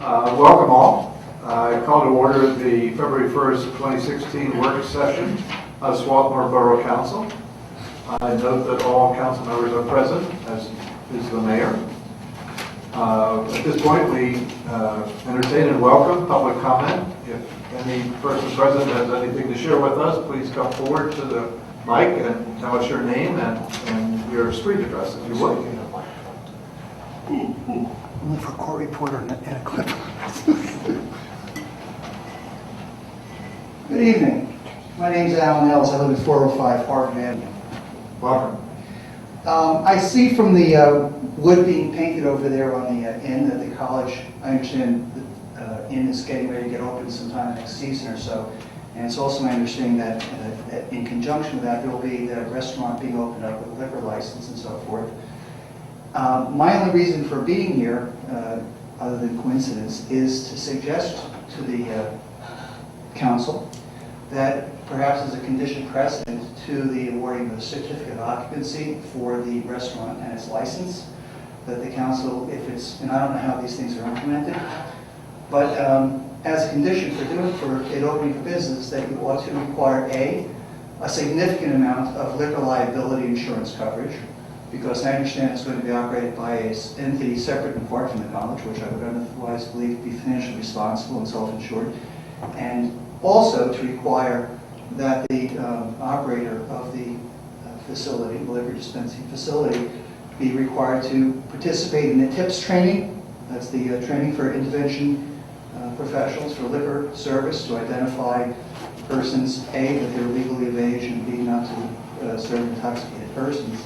Welcome all. I call to order the February 1st, 2016 work session of Swarthmore Borough Council. I note that all council members are present, as is the mayor. At this point, we entertain and welcome public comment. If any person present has anything to share with us, please come forward to the mic and tell us your name and your street address, if you would. Only for court reporter and a clip. Good evening. My name is Alan Ells. I live at 405 Harvard Avenue. Welcome. I see from the wood being painted over there on the inn at the college, I understand the inn is getting ready to get open sometime next season or so. And it's also my understanding that in conjunction with that, there will be the restaurant being opened up with a liquor license and so forth. My only reason for being here, other than coincidence, is to suggest to the council that perhaps as a condition precedent to the awarding of a certificate of occupancy for the restaurant and its license, that the council, if it's, and I don't know how these things are implemented, but as a condition for it opening for business, that you ought to require a significant amount of liquor liability insurance coverage, because I understand it's going to be operated by an entity separate and apart from the college, which I would otherwise believe to be financially responsible and self-insured, and also to require that the operator of the facility, the liquor dispensing facility, be required to participate in the TIPS training. That's the training for intervention professionals for liquor service, to identify persons, A, that they're legally of age, and B, not to serve intoxicated persons.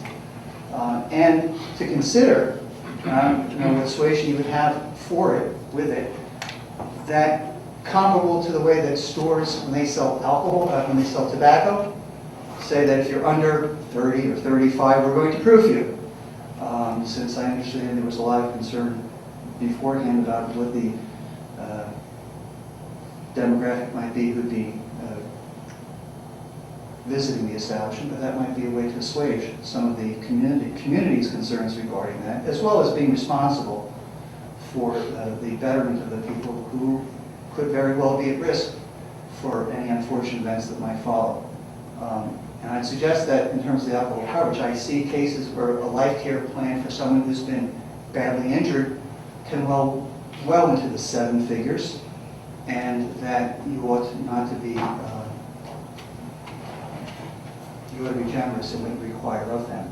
And to consider, what persuasion you would have for it, with it, that comparable to the way that stores, when they sell alcohol, when they sell tobacco, say that if you're under 30 or 35, we're going to proof you. Since I understand there was a lot of concern beforehand about what the demographic might be who'd be visiting the establishment, but that might be a way to assuage some of the community's concerns regarding that, as well as being responsible for the betterment of the people who could very well be at risk for any unfortunate events that might follow. And I'd suggest that in terms of the alcohol coverage, I see cases where a life care plan for someone who's been badly injured can well into the 7 figures, and that you ought not to be generous in what you require of them,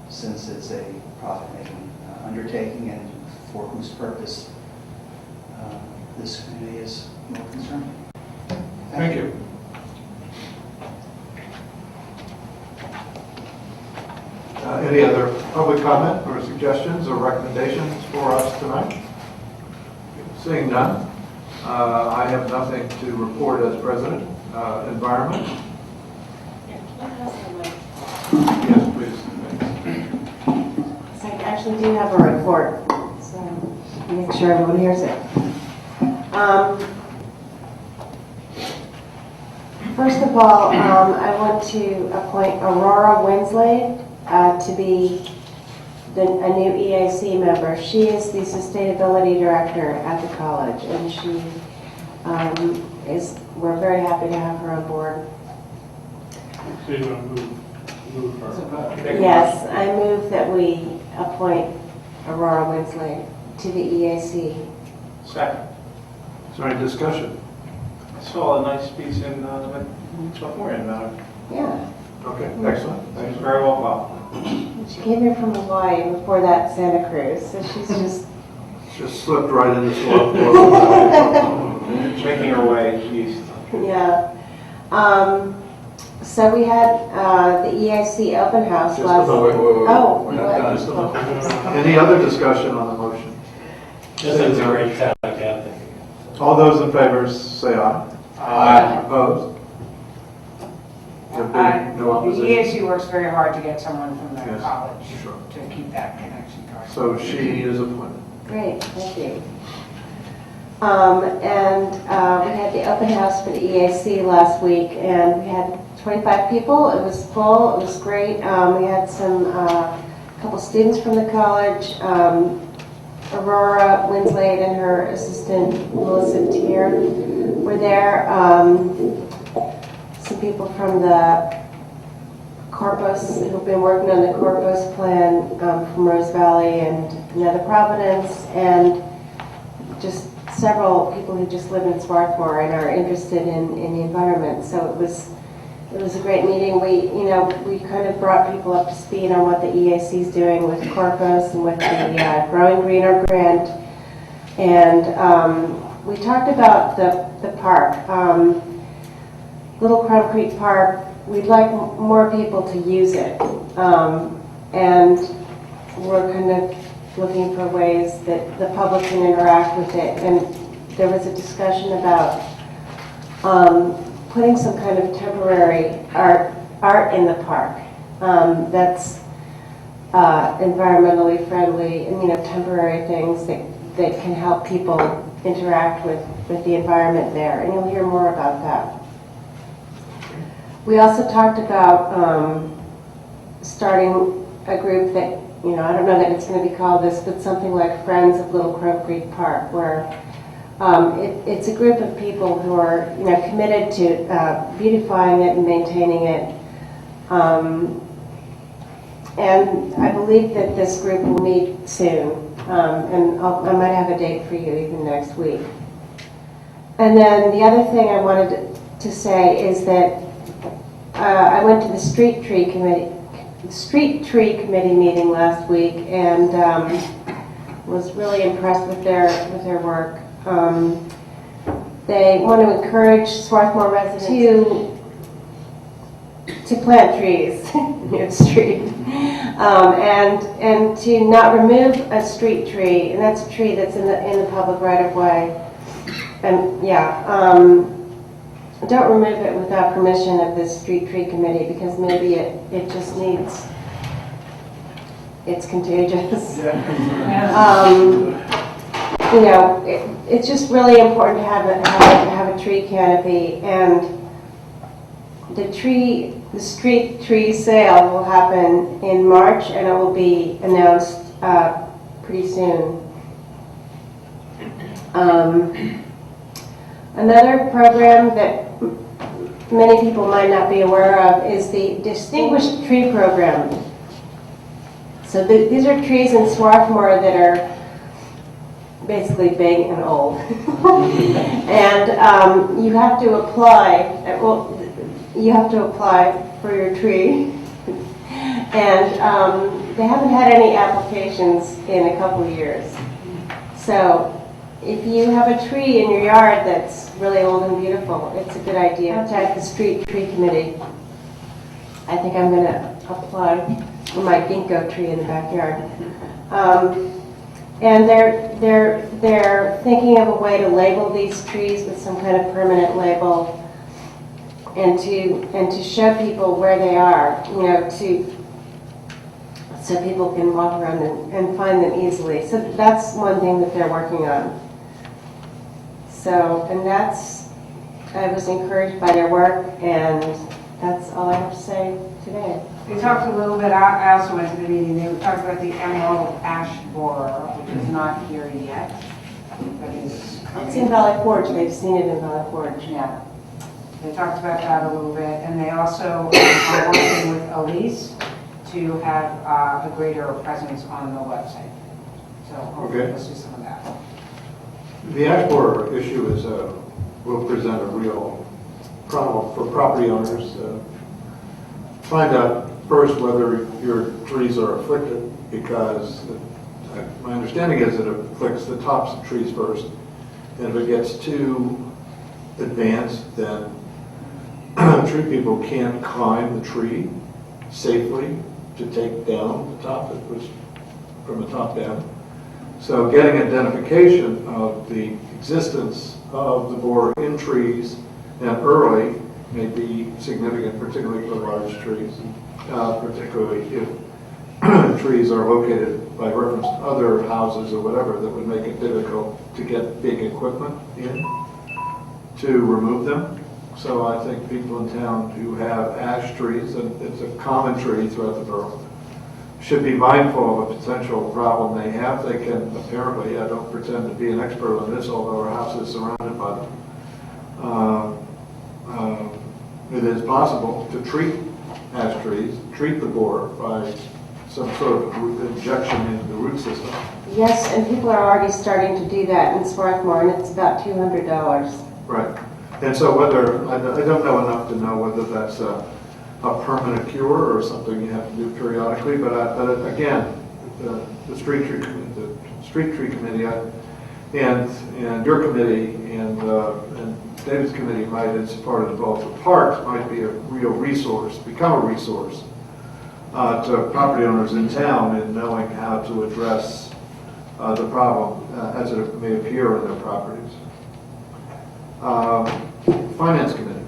since it's a profit-making undertaking, and for whose purpose this committee is more concerned. Thank you. Any other public comment or suggestions or recommendations for us tonight? Seeing none, I have nothing to report as president. Environment? Yes, please. So I actually do have a report, so make sure everyone hears it. First of all, I want to appoint Aurora Winsley to be a new EAC member. She is the sustainability director at the college, and she we're very happy to have her on board. So you want to move her? Yes, I move that we appoint Aurora Winsley to the EAC. Second. Is there any discussion? I saw a nice piece in Swarthmore about it. Yeah. Okay, excellent. She's Thanks. very well qualified. She came here from Hawaii, before that Santa Cruz, so she's Just slipped right into Swarthmore. Making her way east. yeah. So we had the EIC open house Just last. a moment. Wait. Oh, We're not done. Just a what? moment. Any other discussion on the motion? This is a great town, I can't think of it. All those in favor say aye. Aye. Opposed? There being no The opposition? EAC works very hard to get someone from the Yes, college sure. to keep that connection going. So she is appointed. Great, thank you. And we had the open house for the EAC last week, and we had 25 people. It was full. It was great. We had some couple students from the college, Aurora Winslade and her assistant Melissa Tier were there. Some people from the Corpus, who've been working on the Corpus plan from Rose Valley and Nether Providence, and just several people who just live in Swarthmore and are interested in the environment. So it was a great meeting. We kind of brought people up to speed on what the EAC is doing with Corpus and with the Growing Greener grant. And we talked about the park, Little Crumb Creek Park. We'd like more people to use it. And we're kind of looking for ways that the public can interact with it. And there was a discussion about putting some kind of temporary art in the park that's environmentally friendly and temporary things that can help people interact with the environment there. And you'll hear more about that. We also talked about starting a group that, I don't know that it's going to be called this, but something like Friends of Little Crumb Creek Park, where it's a group of people who are, committed to beautifying it and maintaining it. And I believe that this group will meet soon, and I might have a date for you even next week. And then the other thing I wanted to say is that I went to the Street Tree Committee meeting last week, and was really impressed with their work. They want to encourage Swarthmore residents to plant trees near the street, and to not remove a street tree, and that's a tree that's in the public right of way. And don't remove it without permission of the Street Tree Committee, because maybe it just needs, it's contagious. It's just really important to have a tree canopy, and the street tree sale will happen in March, and it will be announced pretty soon. Another program that many people might not be aware of is the Distinguished Tree Program. So these are trees in Swarthmore that are basically big and old. And you have to apply, for your tree. And they haven't had any applications in a couple of years. So if you have a tree in your yard that's really old and beautiful, it's a good idea. Contact the Street Tree Committee. I think I'm going to apply for my ginkgo tree in the backyard. And they're thinking of a way to label these trees with some kind of permanent label, and to show people where they are, so people can walk around and find them easily. So that's one thing that they're working on. So, and I was encouraged by their work, and that's all I have to say today. We talked a little bit, I also went to the meeting, they talked about the emerald ash borer, which is not here yet, but is coming. It's in Valley Forge. They've seen it in Valley Forge. Yeah. They talked about that a little bit, and they also are working with Elise to have a greater presence on the website. So hopefully Okay. we'll see some of that. The ash borer issue will present a real problem for property owners. Find out first whether your trees are afflicted, because my understanding is it afflicts the tops of trees first. And if it gets too advanced, then tree people can't climb the tree safely to take down the top. It was from the top down. So getting identification of the existence of the borer in trees and early may be significant, particularly for large trees, particularly if trees are located by reference to other houses or whatever that would make it difficult to get big equipment in to remove them. So I think people in town who have ash trees, and it's a common tree throughout the borough, should be mindful of a potential problem they have. They can, apparently, I don't pretend to be an expert on this, although our house is surrounded by them. It is possible to treat ash trees, treat the borer by some sort of injection into the root system. Yes, and people are already starting to do that in Swarthmore, and it's about $200. Right. And so whether, I don't know enough to know whether that's a permanent cure or something you have to do periodically, but again, the street tree committee and your committee and David's committee might, as part of the parks, might be a real resource, become a resource to property owners in town in knowing how to address the problem as it may appear in their properties. Finance Committee.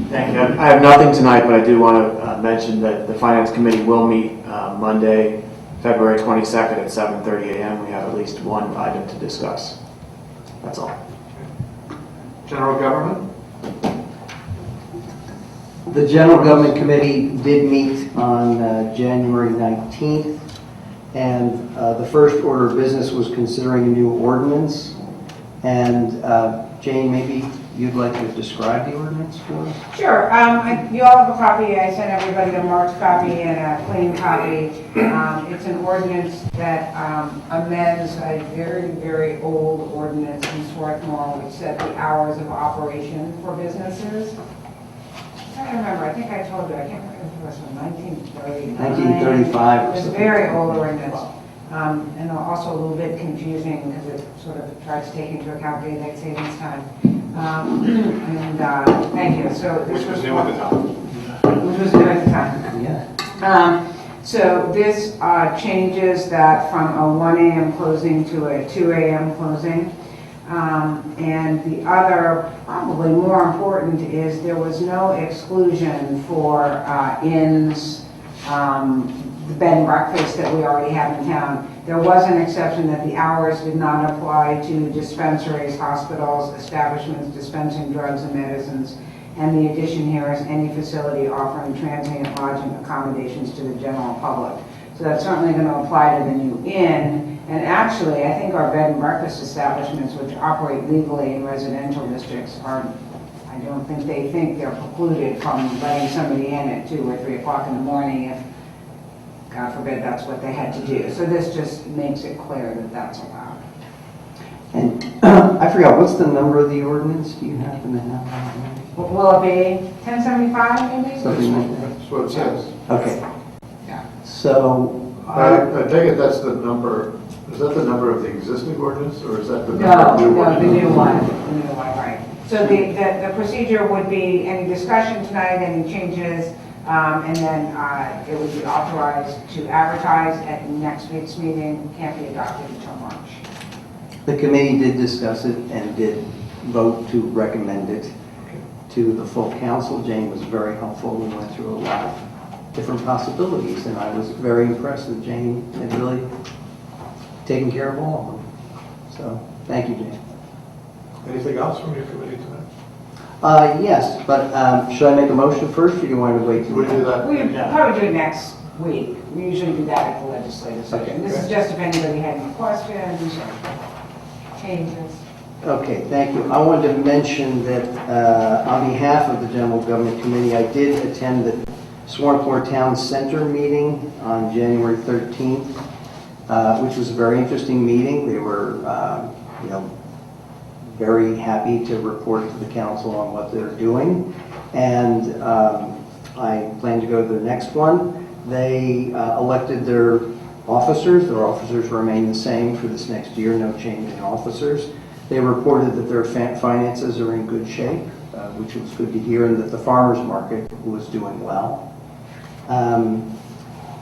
Thank you. I have nothing tonight, but I do want to mention that the Finance Committee will meet Monday, February 22nd at 7:30 a.m. We have at least one item to discuss. That's all. General Government. The General Government Committee did meet on January 19th, and the first order of business was considering a new ordinance. And Jane, maybe you'd like to describe the ordinance for us? Sure. You all have a copy. I sent everybody a marked copy and a clean copy. It's an ordinance that amends a very, very old ordinance in Swarthmore, which set the hours of operation for businesses. I don't remember. I think I told you. I can't remember if it was from 1935 1935 or It's a something. very old ordinance. And also a little bit confusing because it sort of tries to take into account daylight savings time. Thank you. So this was new at the time. Which was new at the time. Yeah. So this changes that from a 1 a.m. closing to a 2 a.m. closing. And the other, probably more important, is there was no exclusion for inns, the bed and breakfast that we already have in town. There was an exception that the hours did not apply to dispensaries, hospitals, establishments dispensing drugs and medicines. And the addition here is any facility offering transient lodging accommodations to the general public. So that's certainly going to apply to the new inn. And actually, I think our bed and breakfast establishments, which operate legally in residential districts, I don't think they think they're precluded from letting somebody in at 2 or 3 o'clock in the morning if, God forbid, that's what they had to do. So this just makes it clear that that's allowed. And I forgot, what's the number of the ordinance? Do you happen to have that? Will it be 1075 maybe? Something like that? That's what it says. Okay. Yeah. So, I take it that's the number, is that the number of the existing ordinance, or is that the number No, of the new no, the ordinance? new one, right. So the procedure would be any discussion tonight, any changes, and then it would be authorized to advertise at next week's meeting, can't be adopted until March. the committee did discuss it and did vote to recommend it to the full council. Jane was very helpful. We went through a lot of different possibilities, and I was very impressed that Jane had really taken care of all of them. So, thank you, Jane. Anything else from your committee tonight? Yes, but should I make a motion first, or do you want to wait till? Would you do that? We probably do it next week. We usually do that at the legislative session. Okay. This is just if anybody had any questions or changes. Okay, thank you. I wanted to mention that on behalf of the General Government Committee, I did attend the Swarthmore Town Center meeting on January 13th, which was a very interesting meeting. They were, very happy to report to the council on what they're doing. And I plan to go to the next one. They elected their officers. Their officers remain the same for this next year, no change in officers. They reported that their finances are in good shape, which was good to hear, and that the farmers market was doing well.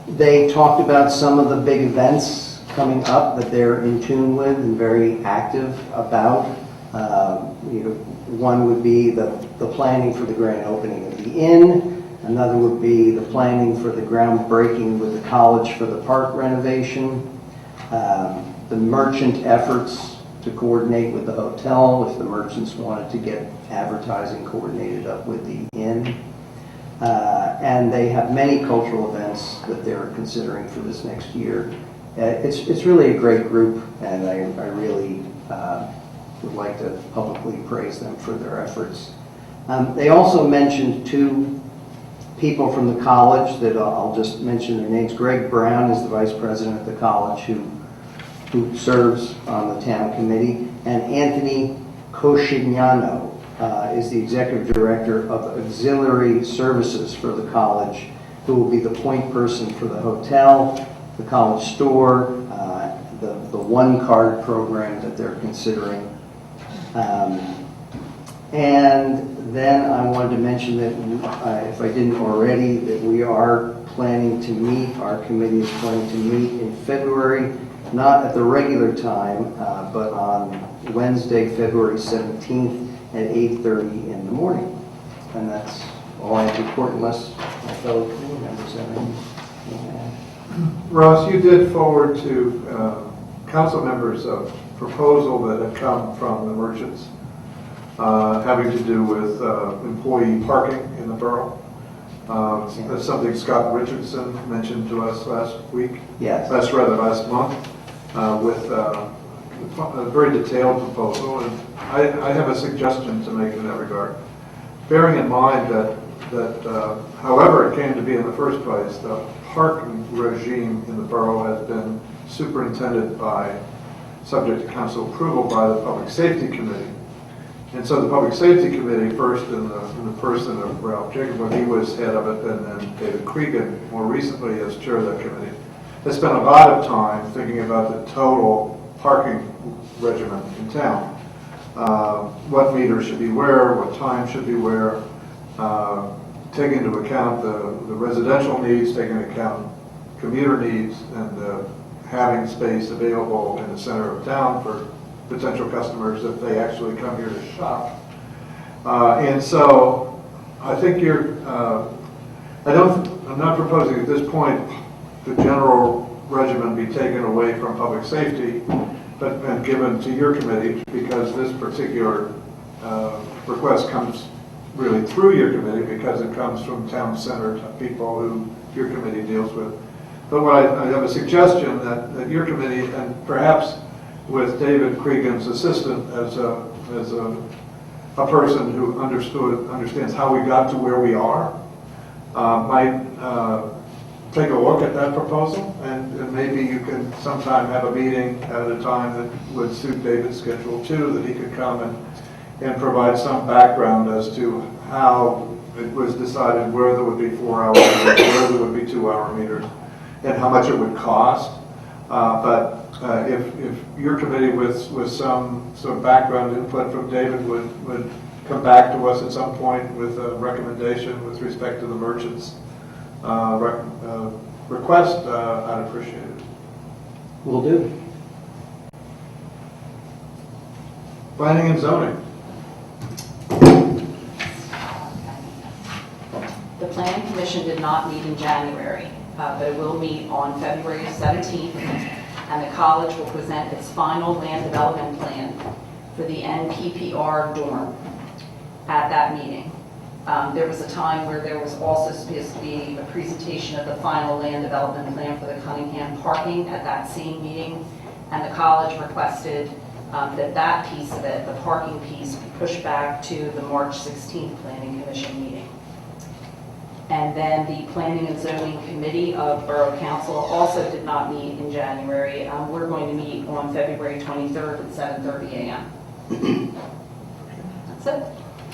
They talked about some of the big events coming up that they're in tune with and very active about. One would be the planning for the grand opening of the inn. Another would be the planning for the groundbreaking with the college for the park renovation. The merchant efforts to coordinate with the hotel if the merchants wanted to get advertising coordinated up with the inn. And they have many cultural events that they're considering for this next year. It's really a great group, and I really would like to publicly praise them for their efforts. They also mentioned two people from the college that I'll just mention their names. Greg Brown is the vice president of the college who serves on the town committee, and Anthony Coscignano is the executive director of auxiliary services for the college, who will be the point person for the hotel, the college store, the one card program that they're considering. And then I wanted to mention that, if I didn't already, that we are planning to meet, our committee is planning to meet in February, not at the regular time, but on Wednesday, February 17th at 8:30 in the morning. And that's all I have to report, unless my fellow committee members have anything. Ross, you did forward to council members a proposal that had come from the merchants having to do with employee parking in the borough. That's something Scott Richardson mentioned to us last week. Yes. Last month, with a very detailed proposal. And I have a suggestion to make in that regard. Bearing in mind that however it came to be in the first place, the parking regime in the borough has been superintended subject to council approval by the Public Safety Committee. And so the Public Safety Committee, first in the person of Ralph Jacob, when he was head of it, and then David Cregan, more recently as chair of that committee, has spent a lot of time thinking about the total parking regimen in town. What meters should be where, what time should be where, taking into account the residential needs, taking into account commuter needs, and having space available in the center of town for potential customers if they actually come here to shop. And so I think I'm not proposing at this point the general regimen be taken away from public safety, and given to your committee, because this particular request comes really through your committee, because it comes from town center people who your committee deals with. But I have a suggestion that your committee, and perhaps with David Cregan's assistant as a person who understands how we got to where we are, might take a look at that proposal, and maybe you can sometime have a meeting at a time that would suit David's schedule too, that he could come and provide some background as to how it was decided where there would be 4-hour meters, where there would be 2-hour meters, and how much it would cost. But if your committee with some background input from David would come back to us at some point with a recommendation with respect to the merchants request, I'd appreciate it. Will do. Planning and zoning. The Planning Commission did not meet in January, but it will meet on February 17th, and the college will present its final land development plan for the NPPR dorm at that meeting. There was a time where there was also supposed to be a presentation of the final land development plan for the Cunningham parking at that same meeting, and the college requested that piece of it, the parking piece, be pushed back to the March 16th Planning Commission meeting. And then the Planning and Zoning Committee of Borough Council also did not meet in January. We're going to meet on February 23rd at 7:30 a.m. That's it.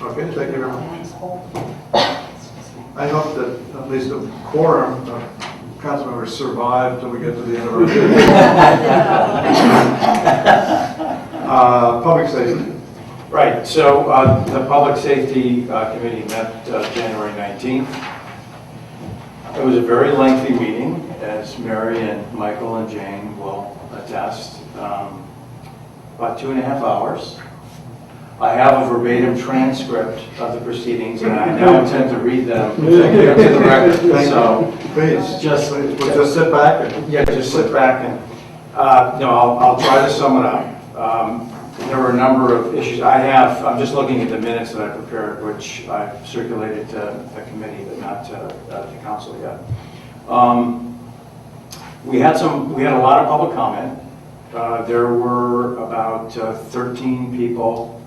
Okay, thank you very much. I hope that at least a quorum of council members survive till we get to the end of our meeting. Public safety. Right, so the Public Safety Committee met January 19th. It was a very lengthy meeting, as Mary and Michael and Jane will attest. About 2.5 hours. I have a verbatim transcript of the proceedings, and I now intend to read them to the record. So, Please, we'll just sit back and... Yeah, just sit back and, no, I'll try to sum it up. there were a number of issues. I'm just looking at the minutes that I prepared, which I've circulated to the committee, but not to the council yet. We had a lot of public comment. There were about 13 people,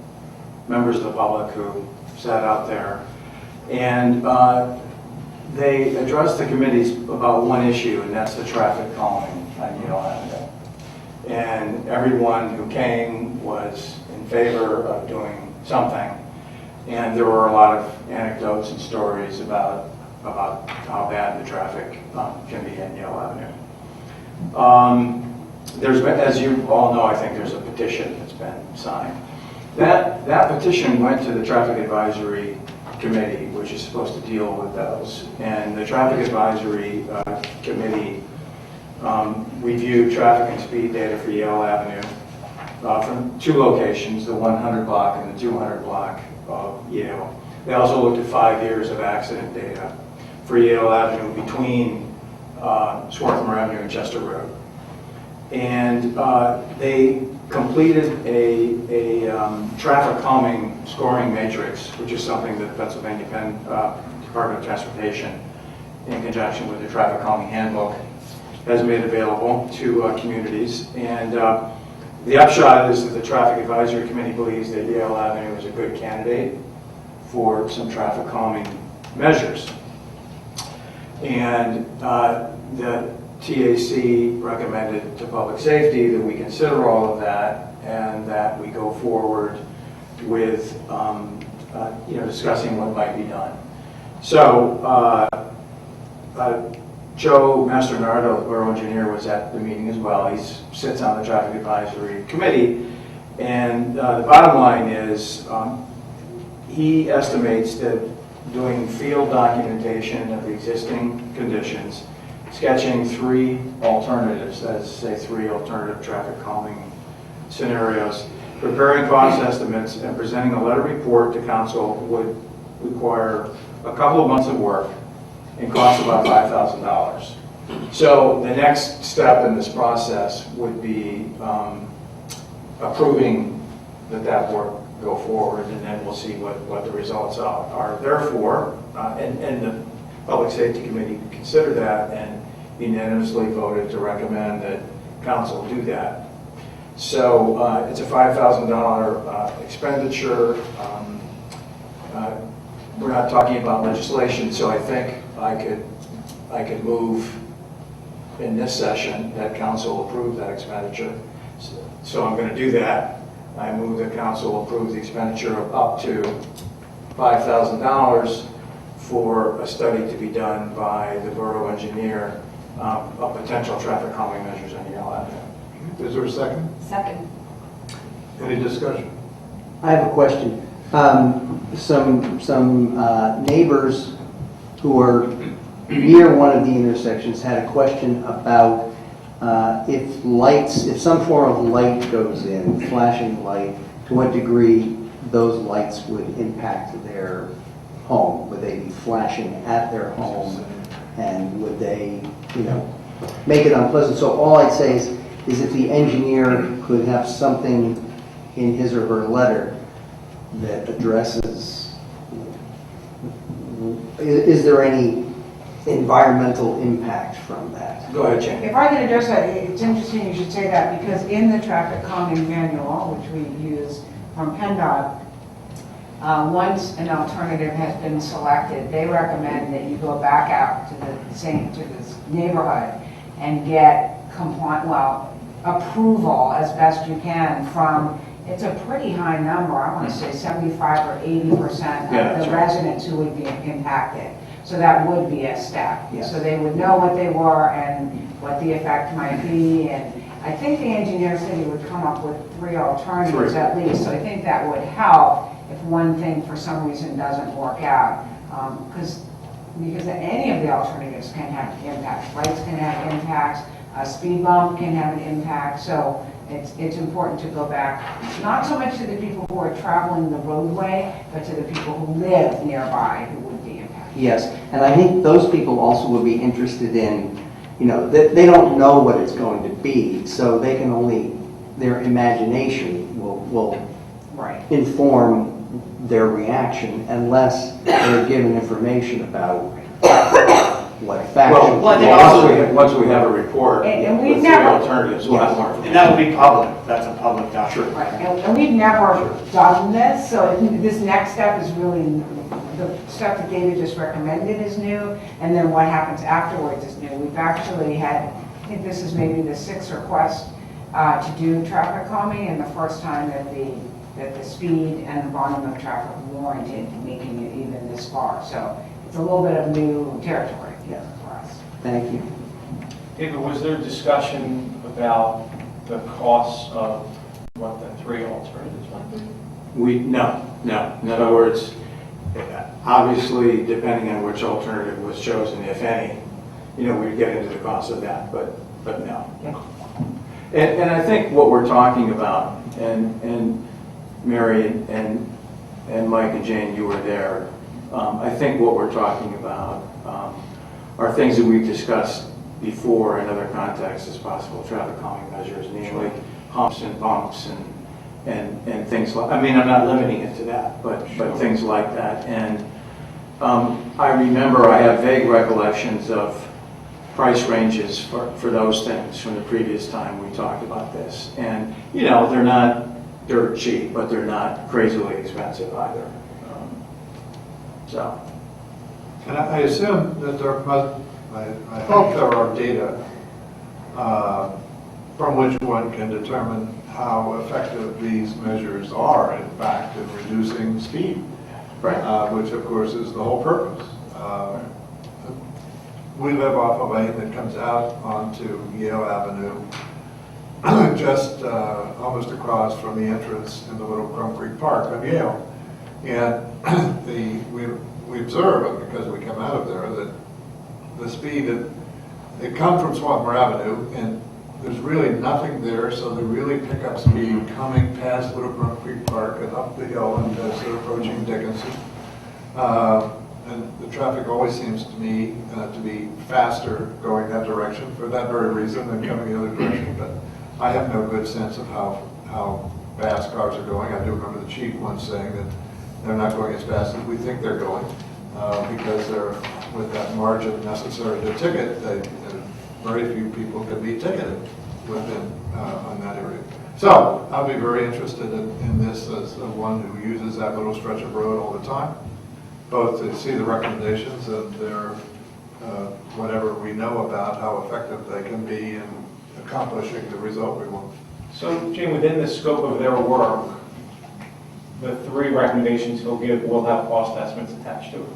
members of the public, who sat out there. And they addressed the committees about one issue, and that's the traffic calming on Yale Avenue. And everyone who came was in favor of doing something. And there were a lot of anecdotes and stories about how bad the traffic can be in Yale Avenue. There's been, as you all know, I think there's a petition that's been signed. That petition went to the Traffic Advisory Committee, which is supposed to deal with those. And the Traffic Advisory Committee reviewed traffic and speed data for Yale Avenue from two locations, the 100 block and the 200 block of Yale. They also looked at 5 years of accident data for Yale Avenue between Swarthmore Avenue and Chester Road. And they completed a traffic calming scoring matrix, which is something that Pennsylvania Department of Transportation, in conjunction with the traffic calming handbook, has made available to communities. And the upshot is that the Traffic Advisory Committee believes that Yale Avenue is a good candidate for some traffic calming measures. And the TAC recommended to Public Safety that we consider all of that and that we go forward with discussing what might be done. So Joe Mastronardo, the borough engineer, was at the meeting as well. He sits on the Traffic Advisory Committee, and the bottom line is he estimates that doing field documentation of the existing conditions, sketching 3 alternatives, that is to say 3 alternative traffic calming scenarios, preparing cost estimates, and presenting a letter report to council would require a couple of months of work and cost about $5,000. So the next step in this process would be approving that work go forward, and then we'll see what the results are. Therefore, and the Public Safety Committee considered that and unanimously voted to recommend that council do that. So it's a $5,000 expenditure. We're not talking about legislation, so I think I could move in this session that council approve that expenditure. So I'm going to do that. I move that council approve the expenditure of up to $5,000 for a study to be done by the borough engineer of potential traffic calming measures on Yale Avenue. Is there a second? Second. Any discussion? I have a question. Some neighbors who are near one of the intersections had a question about if some form of light goes in, flashing light, to what degree those lights would impact their home. Would they be flashing at their home, and would they, make it unpleasant? So all I'd say is if the engineer could have something in his or her letter that addresses, is there any environmental impact from that? Go ahead, Jane. If I can address that, it's interesting you should say that, because in the traffic calming manual, which we use from PennDOT, once an alternative has been selected, they recommend that you go back out to this neighborhood and get approval as best you can from, it's a pretty high number, I want to say 75 or 80% of the residents who would be impacted. So that would be a step. Yes. So they would know what they were and what the effect might be. And I think the engineer said he would come up with 3 alternatives at least. So I think that would help if one thing for some reason doesn't work out. Because any of the alternatives can have impacts. Lights can have impacts. A speed bump can have an impact. So it's important to go back, not so much to the people who are traveling the roadway, but to the people who live nearby who would be impacted. Yes, and I think those people also would be interested in, they don't know what it's going to be, so they can only their imagination will Right. inform their reaction unless they're given information about what facts. Well, once we have a report And with we've three never- alternatives, we'll have more And information. that will be public, that's a public document. Right, and we've never done this, so this next step is really, the stuff that David just recommended is new, and then what happens afterwards is new. We've actually had, I think this is maybe the sixth request to do traffic calming, and the first time that the speed and the volume of traffic warranted making it even this far. So it's a little bit of new territory for us. Thank you. David, was there discussion about the costs of what the three alternatives might be? No. In other words, obviously, depending on which alternative was chosen, if any, we'd get into the cost of that, but no. And I think what we're talking about, and Mary and Mike and Jane, you were there, I think what we're talking about are things that we've discussed before in other contexts as possible traffic calming measures, namely humps and bumps and things like, I mean, I'm not limiting it to that, but things like that. And I remember I have vague recollections of price ranges for those things from the previous time we talked about this. And, they're not dirt cheap, but they're not crazily expensive either. So. And I assume that there must, I hope there are data from which one can determine how effective these measures are, in fact, in reducing speed. Right. Which of course is the whole purpose. We live off a lane that comes out onto Yale Avenue, just almost across from the entrance in the Little Crum Creek Park of Yale. And we observe, because we come out of there, that the speed, they come from Swarthmore Avenue, and there's really nothing there, so they really pick up speed coming past Little Crum Creek Park and up the hill and as they're approaching Dickinson. And the traffic always seems to me to be faster going that direction for that very reason than coming the other direction. But I have no good sense of how fast cars are going. I do remember the chief once saying that they're not going as fast as we think they're going because they're with that margin necessary to ticket. Very few people can be ticketed within on that area. So I'll be very interested in this as one who uses that little stretch of road all the time, both to see the recommendations and their whatever we know about how effective they can be in accomplishing the result we want. So, Jane, within the scope of their work, the three recommendations he'll give will have cost estimates attached to it?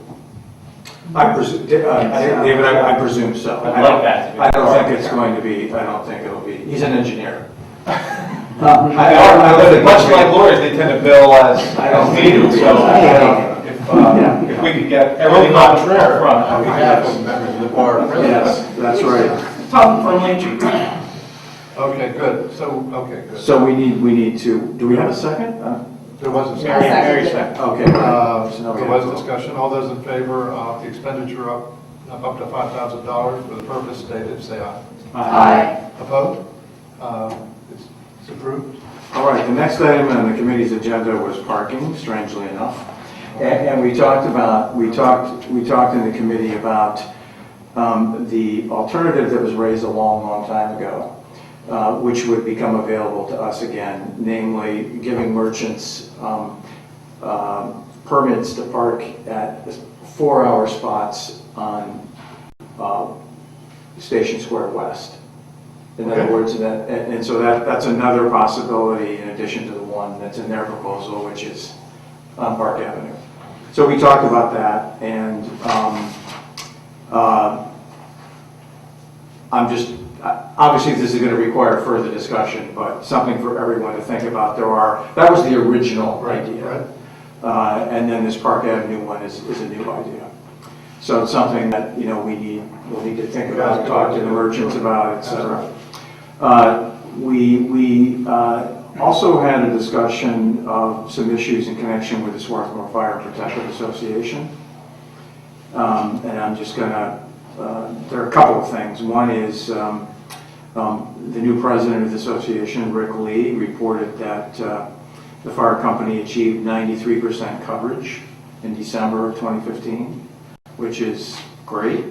David, I presume so. I'd like that to be I don't part think of it's it. going to be, I don't think it'll be, he's an engineer. Much like lawyers, they tend to bill as I don't think needed, it'll be. so if we could get everything up front, that would be nice. Members of the board. Yes, that's right. Tom from Legion. Okay, good. Okay, good. So we need to, do we have a second? There was a Mary second. second. Okay. So now we There have was to- discussion. All those in favor of the expenditure up to $5,000 for the purpose stated, say aye. Aye. Opposed? It's approved. All right, the next item on the committee's agenda was parking, strangely enough. And we talked in the committee about the alternative that was raised a long time ago, which would become available to us again, namely giving merchants permits to park at 4-hour spots on Station Square West. In other words, and so that's another possibility in addition to the one that's in their proposal, which is on Park Avenue. So we talked about that, and obviously this is going to require further discussion, but something for everyone to think about. That was the original idea, and then this Park Avenue one is a new idea. So it's something that we'll need to think about, talk to the merchants about, etc. We also had a discussion of some issues in connection with the Swarthmore Fire Protective Association. And I'm just going to, there are a couple of things. One is The new president of the association, Rick Lee, reported that the fire company achieved 93% coverage in December of 2015, which is great.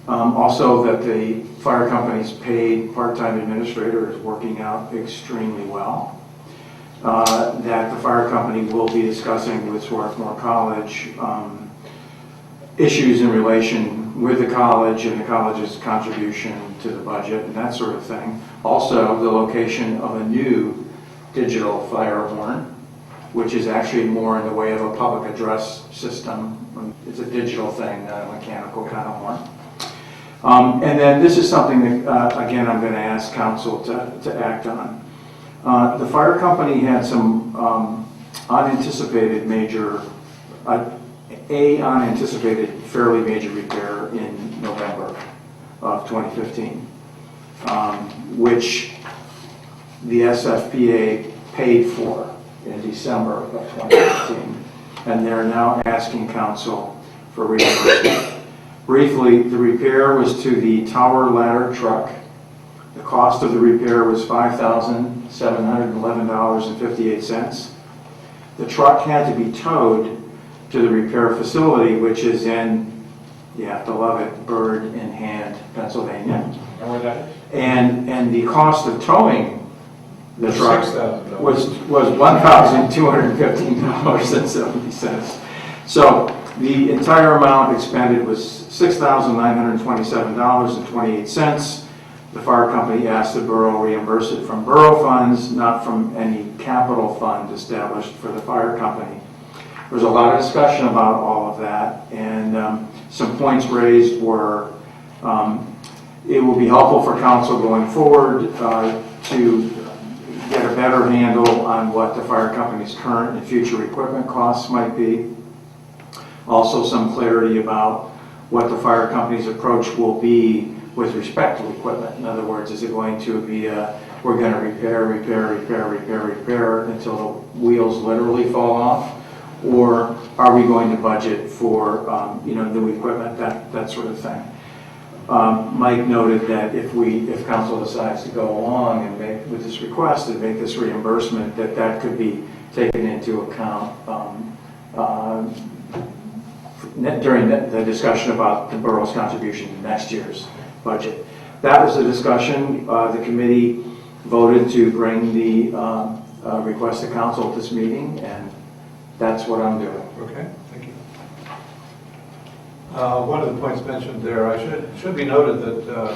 Also that the fire company's paid part-time administrator is working out extremely well. That the fire company will be discussing with Swarthmore College issues in relation with the college and the college's contribution to the budget and that sort of thing. Also, the location of a new digital fire horn, which is actually more in the way of a public address system. It's a digital thing, not a mechanical kind of horn. And then this is something that, again, I'm going to ask council to act on. The fire company had some unanticipated fairly major repair in November of 2015, which the SFPA paid for in December of 2015, and they're now asking council for reimbursement. Briefly, the repair was to the tower ladder truck. The cost of the repair was $5,711.58. The truck had to be towed to the repair facility, which is in, you have to love it, Bird in Hand, Pennsylvania. And where that is? And the cost of towing the truck $6,000. was $1,215.70. So the entire amount expended was $6,927.28. The fire company asked the borough reimburse it from borough funds, not from any capital fund established for the fire company. There was a lot of discussion about all of that, and some points raised were it will be helpful for council going forward to get a better handle on what the fire company's current and future equipment costs might be. Also, some clarity about what the fire company's approach will be with respect to equipment. In other words, is it going to be we're going to repair until the wheels literally fall off? Or are we going to budget for new equipment, that sort of thing? Mike noted that if council decides to go along and make with this request and make this reimbursement, that could be taken into account during the discussion about the borough's contribution to next year's budget. That was the discussion. The committee voted to bring the request to council at this meeting, and that's what I'm doing. Okay, thank you. One of the points mentioned there, should be noted that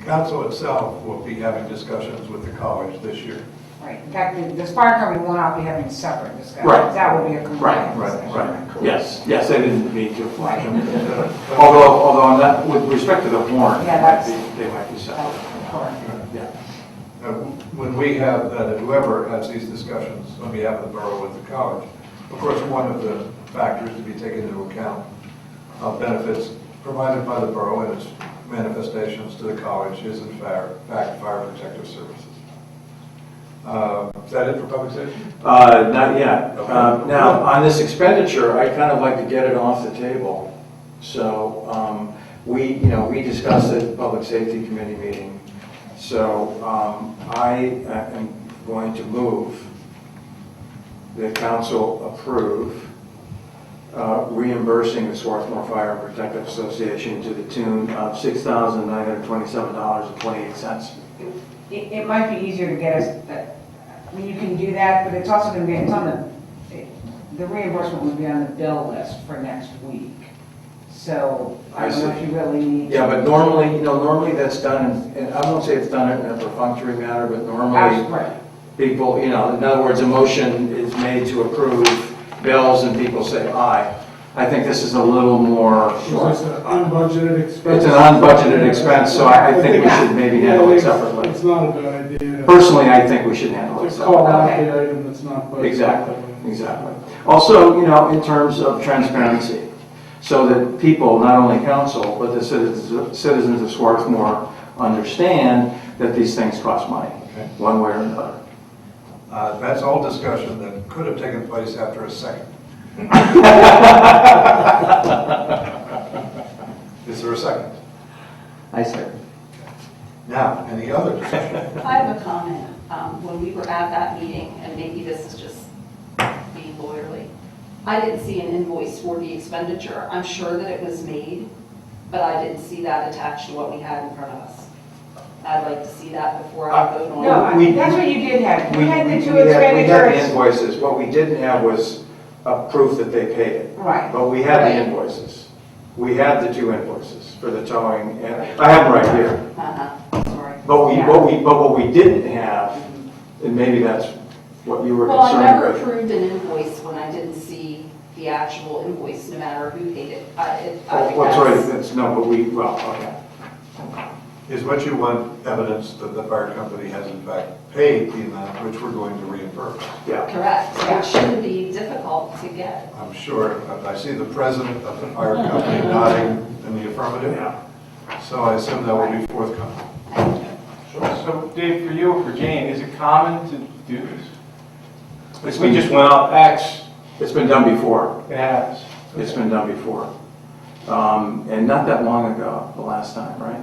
council itself will be having discussions with the college this year. Right, in fact, the fire company will not be having separate discussions. Right. That will be a combined Right. discussion. Yes, I didn't mean to flag them. Although on that, with respect to the horn, Yeah, they might be separate. Yeah. When we have, whoever has these discussions on behalf of the borough with the college, of course, one of the factors to be taken into account of benefits provided by the borough and its manifestations to the college is in fact fire protective services. Is that it for public safety? Not yet. Okay. Now, on this expenditure, I kind of like to get it off the table. So we discussed it at the Public Safety Committee meeting. So I am going to move that council approve reimbursing the Swarthmore Fire and Protective Association to the tune of $6,927.28. It might be easier to get us, I mean, you can do that, but it's also going to be, the reimbursement will be on the bill list for next week. So I don't know if you really need. Yeah, but normally that's done, and I won't say it's done in a perfunctory manner, but normally Right. people, in other words, a motion is made to approve bills and people say aye. I think this is a little more. It's an unbudgeted expense. It's an unbudgeted expense, so I think we should maybe handle it separately. It's not a bad idea. Personally, I think we should handle it To call separately. out Okay. the item that's not budgeted. Exactly. Also, in terms of transparency, so that people, not only council, but the citizens of Swarthmore understand that these things cost money, Okay. one way or another. That's all discussion that could have taken place after a second. Is there a second? I second. Now, any other discussion? I have a comment. When we were at that meeting, and maybe this is just being lawyerly, I didn't see an invoice for the expenditure. I'm sure that it was made, but I didn't see that attached to what we had in front of us. I'd like to see that before I vote on it. No, that's what you did have. You had the two We had the expenditures. invoices. What we didn't have was a proof that they paid it. Right. But we had the invoices. We had the 2 invoices for the towing, and I have them right here. Sorry. But Yeah. what we didn't have, and maybe that's what you were Well, I concerned never with. approved an invoice when I didn't see the actual invoice, no matter who paid it. I think Well, sorry, that's- that's, no, but we, well, okay. Is what you want evidence that the fire company has in fact paid the amount which we're going to reimburse? Yeah. Correct. It shouldn't be difficult to get. I'm sure, I see the president of the fire company nodding in the affirmative, so I assume that will be forthcoming. So Dave, for you or for Jane, is it common to do this? We just went up X, It's been done before. it has. It's been done before. And not that long ago, the last time, right?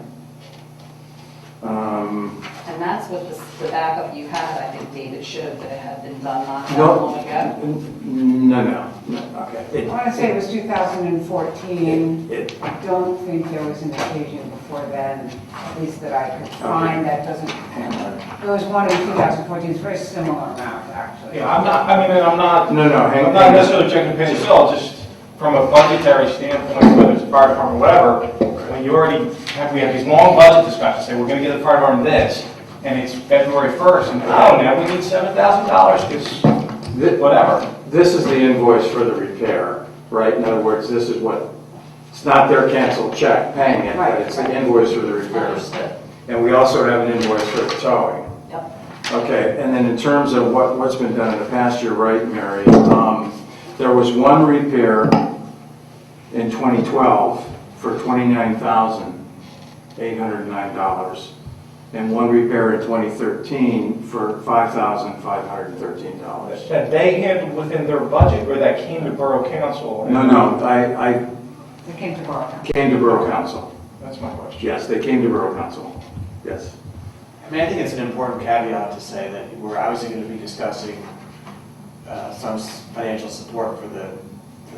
And that's what the backup you had, I think, David, showed that it had been done not that No, long ago. no, okay. I want to say it was 2014. It- I don't think there was an occasion before then, at least that I could find, that doesn't, there was one in 2014, it's a very similar amount, actually. Yeah, I'm not, I mean, I'm not, No, hang I'm on. not necessarily checking the bill, just from a budgetary standpoint, whether it's the fire department or whatever, when you already have, we have these long budget discussions, say, we're gonna give the fire department this, and it's February 1st, and oh, now we need $7,000, because whatever. This is the invoice for the repair, right? In other words, this is what, it's not their canceled check paying it, but it's the invoice for the repairs. Understood. And we also have an invoice for the towing. Yep. Okay, and then in terms of what's been done in the past, you're right, Mary. There was one repair in 2012 for $29,809, and one repair in 2013 for $5,513. That they handled within their budget, or that came to Borough Council? No, I It came to Borough Council. came to Borough Council. That's my question. Yes, they came to Borough Council. Yes. I mean, I think it's an important caveat to say that we're obviously going to be discussing some financial support for the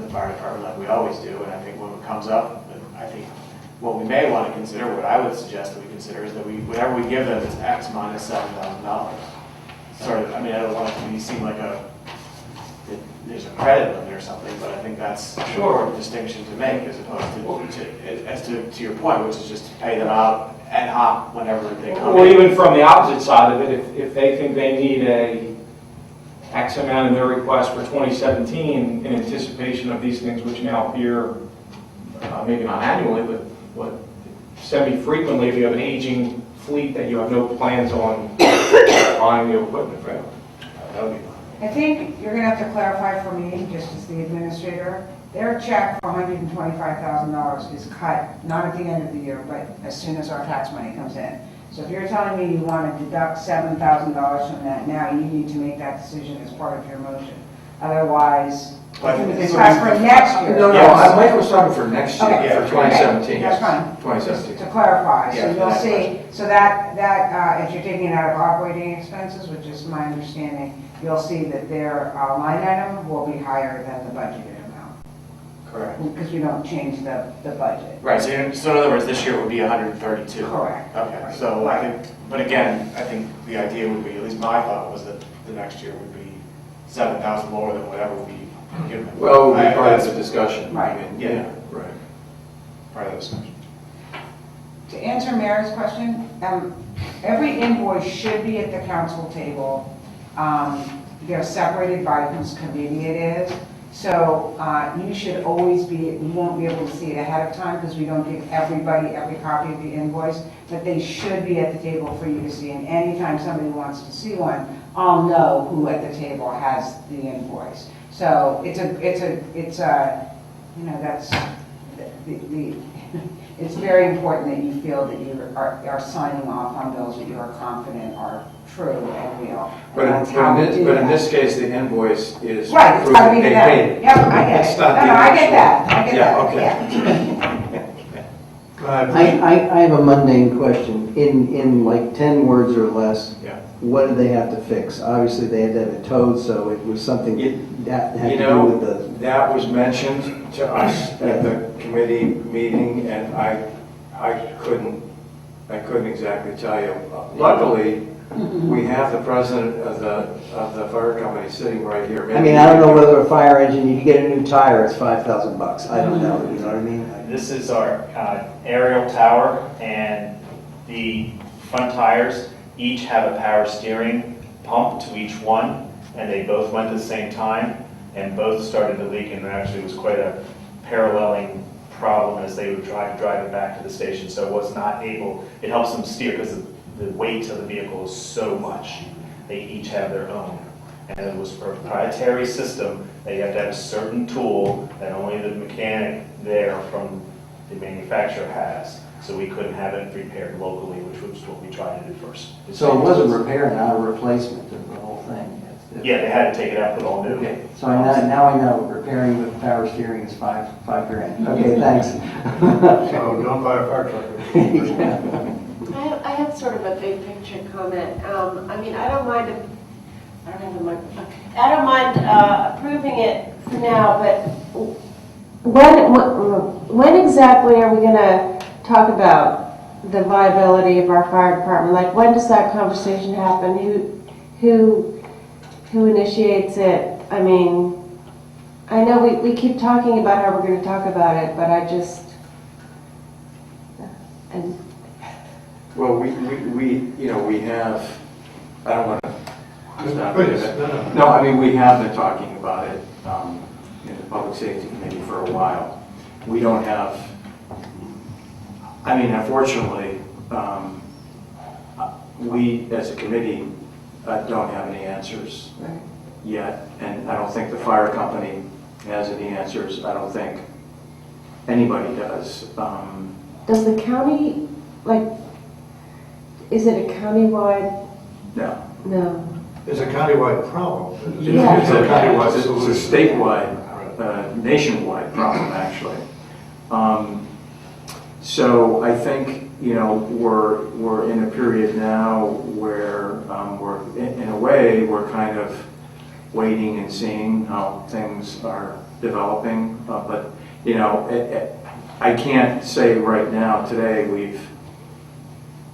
fire department like we always do, and I think when it comes up, I think what we may want to consider, what I would suggest that we consider, is that whatever we give them is X minus $7,000. Sort of, I mean, I don't want it to seem like there's a credit limit or something, but I think that's an important distinction to make as opposed to your point, which is just to pay them out ad hoc whenever they come Or in. even from the opposite side of it, if they think they need a X amount in their request for 2017 in anticipation of these things which now appear, maybe not annually, but semi-frequently, if you have an aging fleet that you have no plans on buying the equipment for, that would be fine. I think you're going to have to clarify for me, just as the administrator, their check for $125,000 is cut, not at the end of the year, but as soon as our tax money comes in. So if you're telling me you want to deduct $7,000 from that now, you need to make that decision as part of your motion. Otherwise, Well, I you think can it's discuss for next year. No, Yes. Mike was talking for next year, Okay. for 2017. That's yes. fine. 2017. To clarify, so Yeah, you'll that's see, so that if you're taking it out of operating expenses, which is my understanding, you'll see that their line item will be higher than the budgeted amount, Correct. because we don't change the budget. Right, so in other words, this year would be 132. Correct. Okay, so I think, but again, I think the idea would be, at least my thought was that the next year would be 7,000 lower than whatever we give them. Well, it would be part of That's the discussion. I Right. mean, Yeah. Right. part of the discussion. To answer Mary's question, every invoice should be at the council table. They're separated by whose committee it is. So you should always you won't be able to see it ahead of time because we don't give everybody every copy of the invoice, but they should be at the table for you to see. And anytime somebody wants to see one, I'll know who at the table has the invoice. So it's it's very important that you feel that you are signing off on bills that you are confident are true and real. But And that's how we do in that. this case, the invoice is Right, it's proof gotta that be they to them. paid it. Yep, I get It's it. not No, the I get actual- that, I get Yeah, that, okay. yeah. I have a mundane question. In like 10 words or less, Yeah. what did they have to fix? Obviously, they had to have it towed, so it was something that had You to do know, with the... that was mentioned to us at the committee meeting, and I couldn't exactly tell you. Luckily, we have the president of the fire company sitting right here. I mean, I don't know whether a fire engine, you get a new tire, it's $5,000. I don't know, you know what I mean? This is our aerial tower, and the front tires each have a power steering pump to each one, and they both went at the same time, and both started to leak, and there actually was quite a paralleling problem as they would try to drive it back to the station, so it was not able, it helps them steer because the weight of the vehicle is so much. They each have their own. And it was a proprietary system that you have to have a certain tool that only the mechanic there from the manufacturer has. So we couldn't have it repaired locally, which was what we tried to do first. So it was a repair, not a replacement of the whole thing? Yeah, they had to take it out, put all new. Okay, so now I know repairing with power steering is five grand. Okay, thanks. So don't buy a fire truck. I have sort of a big picture comment. I mean, I don't mind, I don't have a microphone. I don't mind approving it for now, but when exactly are we going to talk about the viability of our fire department? Like, when does that conversation happen? Who initiates it? I mean, I know we keep talking about how we're going to talk about it, but I just, and Well, we have, I don't want to. No, I mean, we have been talking about it in the Public Safety Committee for a while. We don't have, I mean, unfortunately, we as a committee don't have any answers yet, and I don't think the fire company has any answers. I don't think anybody does. does the county, like, is it a countywide? No. No. It's a countywide problem. Yeah. It's a countywide It's a solution. statewide, nationwide problem, actually. So I think, we're in a period now where we're, in a way, we're kind of waiting and seeing how things are developing. But, I can't say right now, today,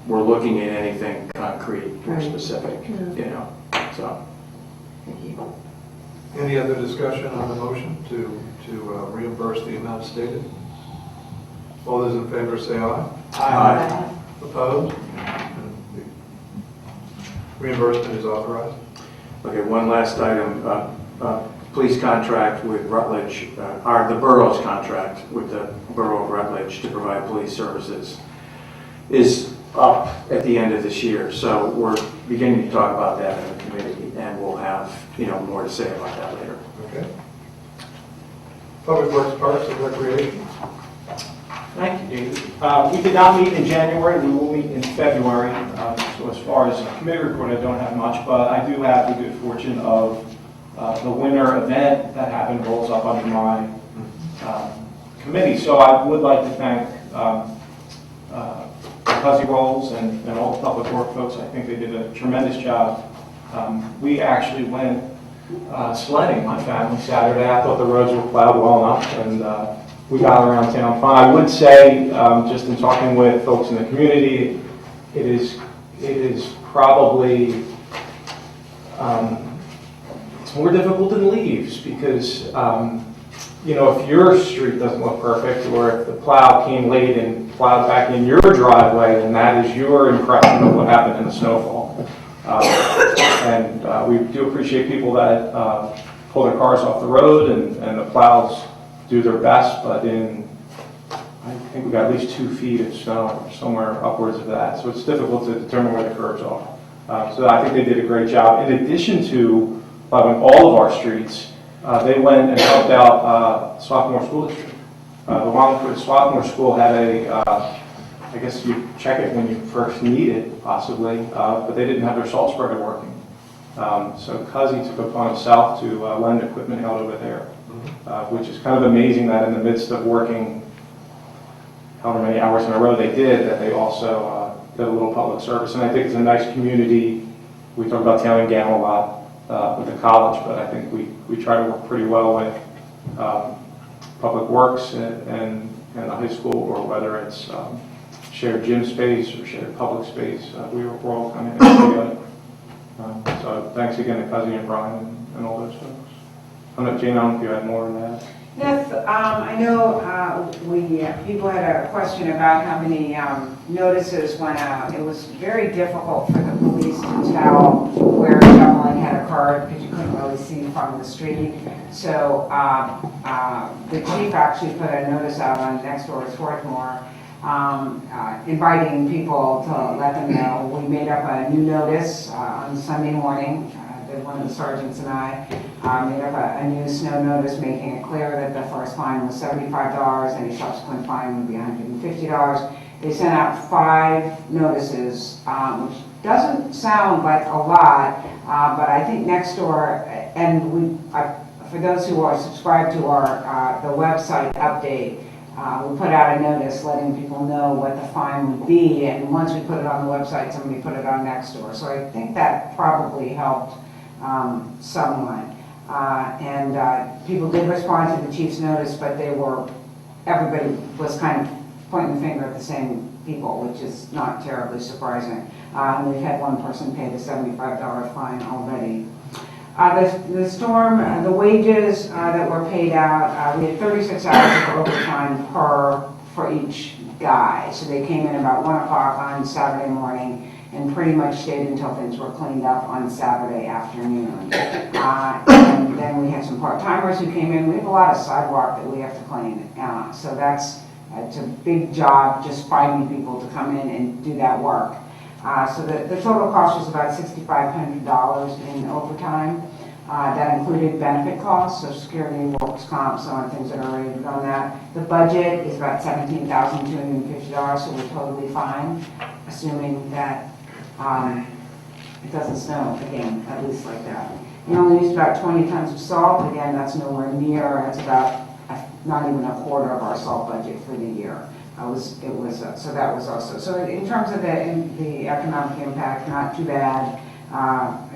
we're looking at anything concrete or specific, so. Thank you. Any other discussion on the motion to reimburse the amount stated? All those in favor say aye. Aye. Opposed? The reimbursement is authorized. Okay, one last item. Police contract with Rutledge, the borough's contract with the Borough of Rutledge to provide police services is up at the end of this year. So we're beginning to talk about that in the committee, and we'll have, more to say about that later. Okay. Public Works, Parks, and Recreation. Thank you, David. We did not meet in January. We will meet in February. So as far as a committee report, I don't have much, but I do have the good fortune of the winter event that happened rolls up under my committee. So I would like to thank Fuzzy Rolls and all the public work folks. I think they did a tremendous job. We actually went sledding, my family, Saturday. I thought the roads were plowed well enough, and we got around town fine. I would say, just in talking with folks in the community, it is probably it's more difficult than leaves because if your street doesn't look perfect, or if the plow came late and plowed back in your driveway, then that is your impression of what happened in the snowfall. And we do appreciate people that pull their cars off the road, and the plows do their best, but I think we got at least 2 feet of snow, or somewhere upwards of that. So it's difficult to determine where the curves are. So I think they did a great job. In addition to plowing all of our streets, they went and helped out Swarthmore School District. The Wallingford Swarthmore School had I guess you check it when you first need it, possibly, but they didn't have their salt spreader working. So Cuzzy took it upon himself to lend equipment out over there, which is kind of amazing that in the midst of working however many hours in a row they did, that they also did a little public service. And I think it's a nice community. We talk about Town and Gown a lot with the college, but I think we try to work pretty well with Public Works and the high school, or whether it's shared gym space or shared public space. We're all kind of in it together. So thanks again to Cuzzy and Brian and all those folks. I don't know, Jane, I don't know if you had more on that. Yes, I know people had a question about how many notices went out. It was very difficult for the police to tell where shoveling had occurred because you couldn't really see from the street. So the chief actually put a notice out on next door at Swarthmore, inviting people to let them know. We made up a new notice on Sunday morning. One of the sergeants and I made up a new snow notice, making it clear that the first fine was $75, any subsequent fine would be $150. They sent out 5 notices, which doesn't sound like a lot, but I think next door, and for those who are subscribed to our the website update, we put out a notice letting people know what the fine would be, and once we put it on the website, somebody put it on next door. So I think that probably helped somewhat. And people did respond to the chief's notice, but everybody was kind of pointing the finger at the same people, which is not terribly surprising. And we've had one person pay the $75 fine already. The storm, the wages that were paid out, we had 36 hours of overtime for each guy. So they came in about 1 o'clock on Saturday morning and pretty much stayed until things were cleaned up on Saturday afternoon. And then we had some part-timers who came in. We have a lot of sidewalk that we have to clean. So it's a big job just finding people to come in and do that work. So the total cost was about $6,500 in overtime. That included benefit costs, Social Security, workers' comp, some of the things that are rated on that. The budget is about $17,250, so we're totally fine, assuming that it doesn't snow again, at least like that. We only used about 20 tons of salt. Again, that's nowhere near. It's about not even a quarter of our salt budget for the year. So that was also. So in terms of the economic impact, not too bad.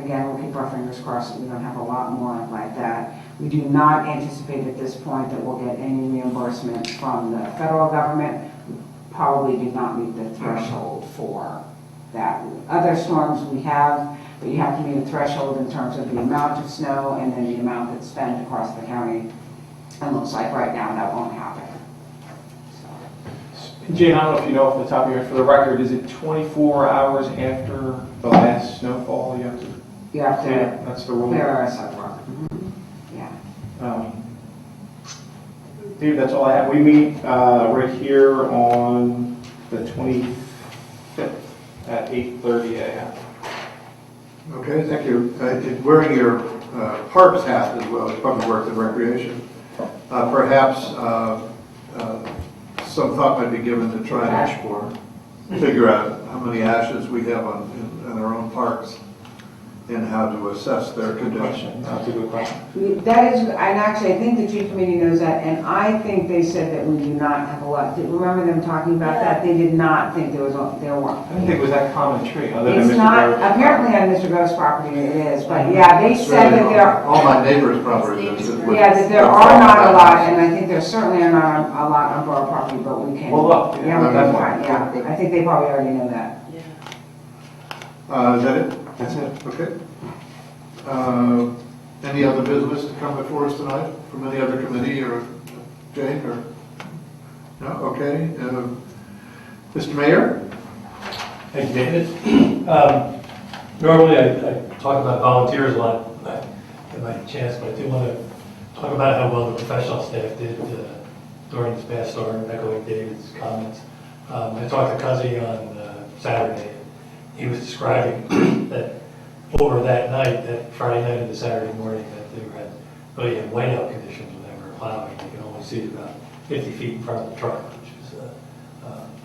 Again, we'll keep our fingers crossed that we don't have a lot more like that. We do not anticipate at this point that we'll get any reimbursement from the federal government. We probably did not meet the threshold for that. Other storms we have, but you have to meet a threshold in terms of the amount of snow and then the amount that's spent across the county. It looks like right now that won't happen. Jane, I don't know if you know off the top of your head, for the record, is it 24 hours after the last snowfall you have to? You have to that's the rule. clear our sidewalk. Yeah. Dave, that's all I have. We meet right here on the 25th at 8:30 a.m. Okay, thank you. Wearing your parks hat as well as Public Works and Recreation, perhaps some thought might be given to try and figure out how many ashes we have in our own parks and how to assess their condition. That's a good question. That is, and actually I think the chief committee knows that, and I think they said that we do not have a lot. Remember them talking about that? They did not think there were. I didn't think it was that common a tree, other than It's Mr. not, Grove's apparently on Mr. Grove's property it is, but yeah, they said that there, All my neighbors' properties. yeah, that there are not a lot, and I think there certainly are not a lot on borough property, but we can. Well, look, Yeah, we can definitely. find, yeah, I think they probably already know that. Is that it? That's it. Okay. Any other business to come before us tonight from any other committee or Jane or? No? Okay. Mr. Mayor? Thank you, David. Normally I talk about volunteers a lot when I get my chance, but I do want to talk about how well the professional staff did during this past storm, echoing David's comments. I talked to Cuzzy on Saturday. He was describing that over that night, that Friday night into Saturday morning, that they had really in whiteout conditions when they were plowing. You can only see about 50 feet in front of the truck, which is,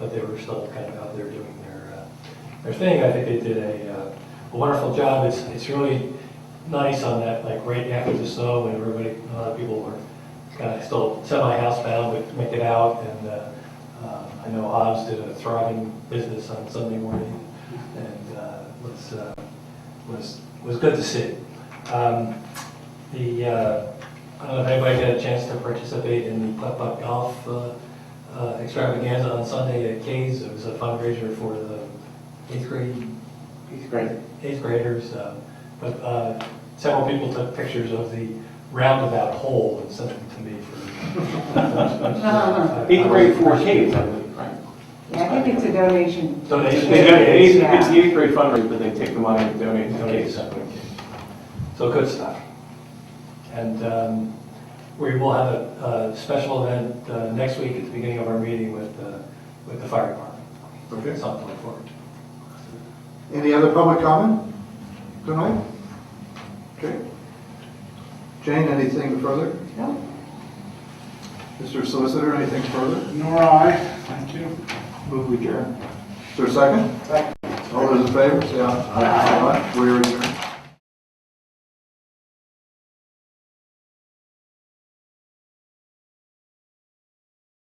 but they were still kind of out there doing their thing. I think they did a wonderful job. It's really nice on that, like right after the snow, when a lot of people were kind of still semi-housebound, but make it out, and I know Hobbs did a thriving business on Sunday morning, and was good to see. I don't know if anybody got a chance to participate in the putt-putt golf extravaganza on Sunday at Kay's. It was a fundraiser for the eighth graders. But several people took pictures of the roundabout hole and sent them to me for. Eighth grade for kids, I believe, right? Yeah, I think it's a donation. Donation. It's the Yeah. eighth grade fundraiser, but they take the money and donate to Donate kids. to Sunday Kids. So good stuff. And we will have a special event next week at the beginning of our meeting with the fire department. Okay. Something to look forward to. Any other public comment tonight? Okay. Jane, anything further? No. Mr. Solicitor, anything further? Nor I, thank you. Move we adjourn. Is there a second? Second. All those in favor, say aye. Aye. We are adjourned.